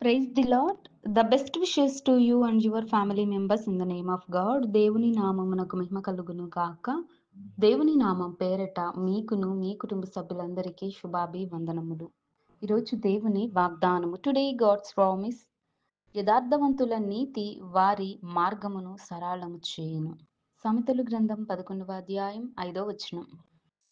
Praise the Lord. The best wishes to you and your family members in the name of God. దేవుని నామమునకు మహిమ కలుగును గాక. దేవుని నామం పేరట మీకును మీ కుటుంబ సభ్యులందరికీ శుభాభివందనములు. ఈరోజు దేవుని వాగ్దానము. Today God's promise. యథార్థవంతుల నీతి వారి మార్గమును సరళము చేయును. సామెతలు గ్రంథం 11వ అధ్యాయం 5వ వచనం.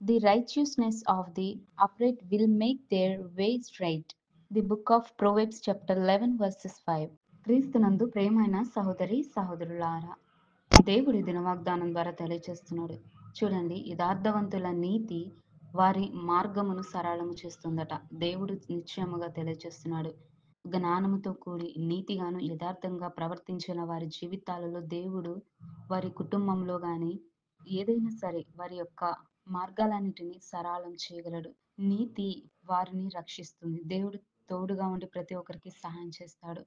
The righteousness of the upright will make their way straight. The book of proverbs chapter 11 versus 5. క్రీస్తునందు ప్రేమైన సహోదరి సహోదరులారా, దేవుడి దినవాగ్దానం ద్వారా తెలియచేస్తున్నాడు. చూడండి, యథార్థవంతుల నీతి వారి మార్గమును సరళము చేస్తుందట. దేవుడు నిశ్చయముగా తెలియచేస్తున్నాడు. జ్ఞానముతో కూడి నీతిగాను యథార్థంగా ప్రవర్తించిన వారి జీవితాలలో దేవుడు వారి కుటుంబంలో గాని ఏదైనా సరే వారి యొక్క మార్గాలన్నిటిని సరళం చేయగలడు. నీతి వారిని రక్షిస్తుంది. దేవుడు తోడుగా ఉండి ప్రతి ఒక్కరికి సహాయం చేస్తాడు.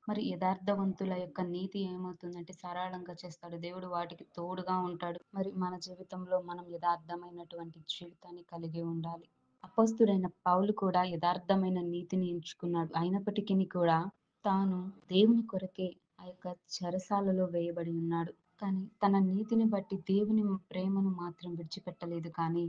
మరి యథార్థవంతుల యొక్క నీతి ఏమవుతుందంటే సరళంగా చేస్తాడు. దేవుడు వాటికి తోడుగా ఉంటాడు. మరి మన జీవితంలో మనం యథార్థమైనటువంటి జీవితాన్ని కలిగి ఉండాలి. అపోస్తుడైన పౌలు కూడా యథార్థమైన నీతిని ఎంచుకున్నాడు. అయినప్పటికీ కూడా తాను దేవుని కొరకే ఆ యొక్క చెరసాలలో వేయబడి ఉన్నాడు. కానీ తన నీతిని బట్టి దేవుని ప్రేమను మాత్రం విడిచిపెట్టలేదు. కానీ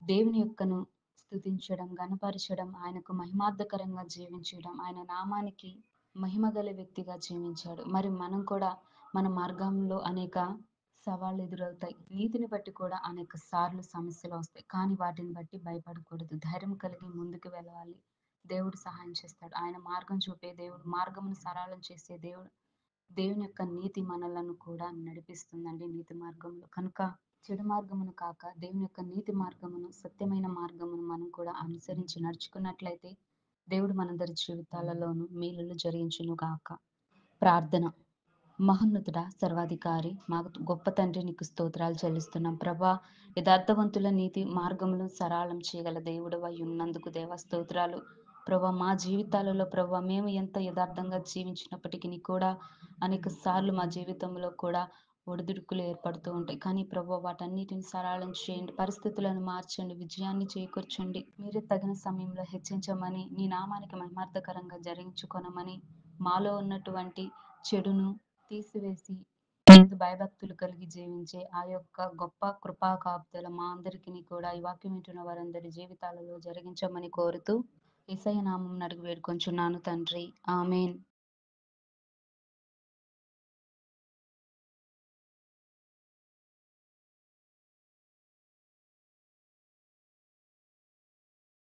దేవుని యొక్కను స్తుతించడం, గణపరచడం, ఆయనకు మహిమార్థకరంగా జీవించడం, ఆయన నామానికి మహిమ గల వ్యక్తిగా జీవించాడు. మరి మనం కూడా మన మార్గంలో అనేక సవాళ్ళు ఎదురవుతాయి. నీతిని బట్టి కూడా అనేక సార్లు సమస్యలు వస్తాయి. కానీ వాటిని బట్టి భయపడకూడదు. ధైర్యం కలిగి ముందుకు వెళ్ళాలి. దేవుడు సహాయం చేస్తాడు. ఆయన మార్గం చూపే దేవుడు, మార్గమును సరళం చేసే దేవుడు. దేవుని యొక్క నీతి మనలను కూడా నడిపిస్తుందండి నీతి మార్గంలో. కనుక చెడు మార్గమును కాక దేవుని యొక్క నీతి మార్గమును, సత్యమైన మార్గమును మనం కూడా అనుసరించి నడుచుకున్నట్లయితే దేవుడు మనందరి జీవితాలలోనూ మేలులు జరిగించును గాక. ప్రార్థన. మహోన్నతుడా, సర్వాధికారి, మా గొప్ప తండ్రి, నీకు స్తోత్రాలు చెల్లిస్తున్నాం ప్రభా. యథార్థవంతుల నీతి మార్గములను సరళం చేయగల దేవుడవై ఉన్నందుకు దేవా స్తోత్రాలు ప్రభా. మా జీవితాలలో ప్రభా మేము ఎంత యథార్థంగా జీవించినప్పటికీ కూడా అనేక సార్లు మా జీవితంలో కూడా ఒడిదుడుకులు ఏర్పడుతూ ఉంటాయి. కానీ ప్రభా వాటన్నిటిని సరళం చేయండి, పరిస్థితులను మార్చండి, విజయాన్ని చేకూర్చండి. మీరే తగిన సమయంలో హెచ్చించమని, నీ నామానికి మహిమార్థకరంగా జరిగించుకొనమని, మాలో ఉన్నటువంటి చెడును తీసివేసి ఎందు భయభక్తులు కలిగి జీవించే ఆ యొక్క గొప్ప కృపా కాపుదల మా అందరికీ కూడా ఈ వాక్యం వింటున్న వారందరి జీవితాలలో జరిగించమని కోరుతూ యేసయ్య నామం అడిగి వేడుకొంచున్నాను తండ్రి. ఆమేన్.